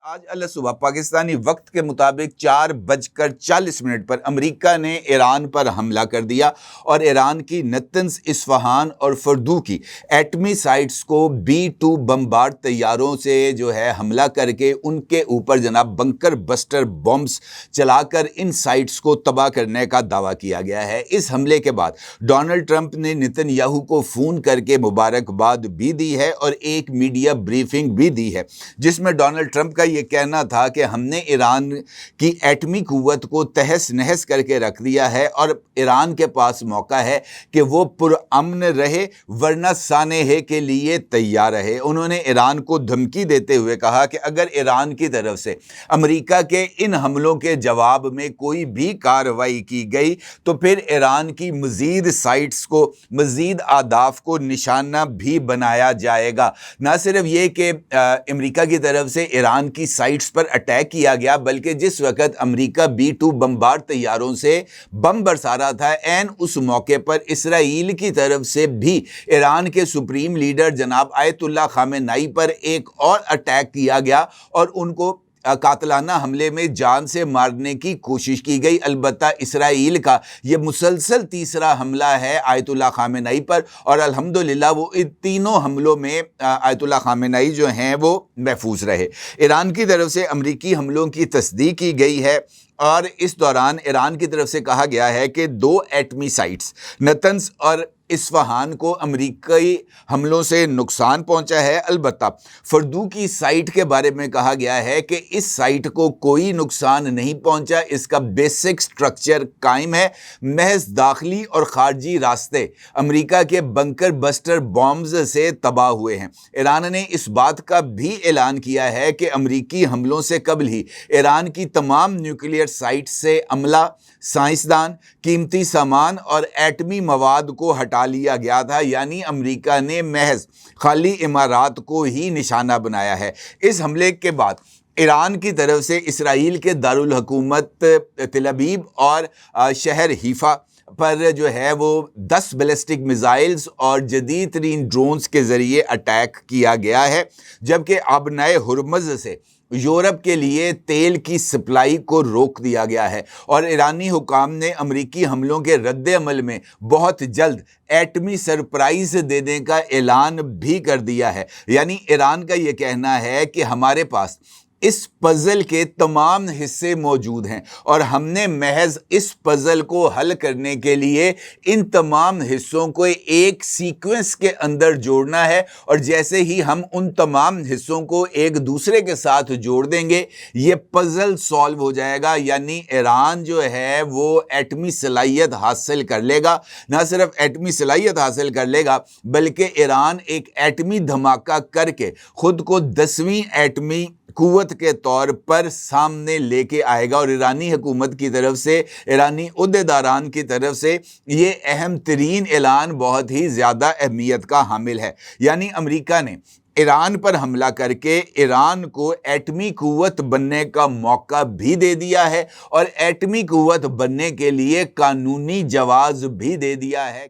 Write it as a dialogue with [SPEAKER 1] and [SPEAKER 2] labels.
[SPEAKER 1] آج صبح پاکستانی وقت کے مطابق 4:40 پر امریکہ نے ایران پر حملہ کر دیا اور ایران کی نتنز، اصفہان اور فردو کی ایٹمی سائٹس کو B-2 بمبارڈ طیاروں سے حملہ کر کے ان کے اوپر بنکر بسٹر بمبس چلا کر ان سائٹس کو تباہ کرنے کا دعویٰ کیا گیا ہے۔ اس حملے کے بعد ڈونلڈ ٹرمپ نے نتن یاہو کو فون کر کے مبارکباد بھی دی ہے اور ایک میڈیا بریفنگ بھی دی ہے، جس میں ڈونلڈ ٹرمپ کا یہ کہنا تھا کہ ہم نے ایران کی ایٹمی قوت کو تہس نہس کر کے رکھ دیا ہے اور ایران کے پاس موقع ہے کہ وہ پرامن رہے ورنہ سانحے کے لیے تیار رہے۔ انہوں نے ایران کو دھمکی دیتے ہوئے کہا کہ اگر ایران کی طرف سے امریکہ کے ان حملوں کے جواب میں کوئی بھی کارروائی کی گئی تو پھر ایران کی مزید سائٹس کو، مزید اہداف کو نشانہ بھی بنایا جائے گا۔ نہ صرف یہ کہ امریکہ کی طرف سے ایران کی سائٹس پر اٹیک کیا گیا، بلکہ جس وقت امریکہ B-2 بمبارڈ طیاروں سے بم برسا رہا تھا، اس موقع پر اسرائیل کی طرف سے بھی ایران کے سپریم لیڈر جناب آیت اللہ خامنئی پر ایک اور اٹیک کیا گیا اور ان کو قاتلانہ حملے میں جان سے مارنے کی کوشش کی گئی۔ البتہ اسرائیل کا یہ مسلسل تیسرا حملہ ہے آیت اللہ خامنئی پر، اور الحمدللہ وہ ان تینوں حملوں میں آیت اللہ خامنئی وہ محفوظ رہے۔ ایران کی طرف سے امریکی حملوں کی تصدیق کی گئی ہے اور اس دوران ایران کی طرف سے کہا گیا ہے کہ 2 ایٹمی سائٹس نتنز اور اصفہان کو امریکی حملوں سے نقصان پہنچا ہے۔ البتہ فردو کی سائٹ کے بارے میں کہا گیا ہے کہ اس سائٹ کو کوئی نقصان نہیں پہنچا، اس کا بیسک سٹرکچر قائم ہے، محض داخلی اور خارجی راستے امریکہ کے بنکر بسٹر بمبز سے تباہ ہوئے ہیں۔ ایران نے اس بات کا بھی اعلان کیا ہے کہ امریکی حملوں سے قبل ہی ایران کی تمام نیوکلیئر سائٹ سے عملہ، سائنسدان، قیمتی سامان اور ایٹمی مواد کو ہٹا لیا گیا تھا، یعنی امریکہ نے محض خالی امارات کو ہی نشانہ بنایا ہے۔ اس حملے کے بعد ایران کی طرف سے اسرائیل کے دارالحکومت تل ابیب اور شہر حیفا پر وہ 10 بیلسٹک میزائلز اور جدید ترین ڈرونز کے ذریعے اٹیک کیا گیا ہے، جبکہ آبنائے ہرمز سے یورپ کے لیے تیل کی سپلائی کو روک دیا گیا ہے، اور ایرانی حکام نے امریکی حملوں کے رد عمل میں بہت جلد ایٹمی سرپرائز دینے کا اعلان بھی کر دیا ہے۔ یعنی ایران کا یہ کہنا ہے کہ ہمارے پاس اس پزل کے تمام حصے موجود ہیں اور ہم نے محض اس پزل کو حل کرنے کے لیے ان تمام حصوں کو ایک سیکوینس کے اندر جوڑنا ہے، اور جیسے ہی ہم ان تمام حصوں کو ایک دوسرے کے ساتھ جوڑ دیں گے یہ پزل سالو ہو جائے گا۔ یعنی ایران وہ ایٹمی صلاحیت حاصل کر لے گا، نہ صرف ایٹمی صلاحیت حاصل کر لے گا بلکہ ایران ایک ایٹمی دھماکہ کر کے خود کو 10ویں ایٹمی قوت کے طور پر سامنے لے کے آئے گا، اور ایرانی حکومت کی طرف سے، ایرانی عہدیداران کی طرف سے یہ اہم ترین اعلان بہت ہی زیادہ اہمیت کا حامل ہے۔ یعنی امریکہ نے ایران پر حملہ کر کے ایران کو ایٹمی قوت بننے کا موقع بھی دے دیا ہے اور ایٹمی قوت بننے کے لیے قانونی جواز بھی دے دیا ہے۔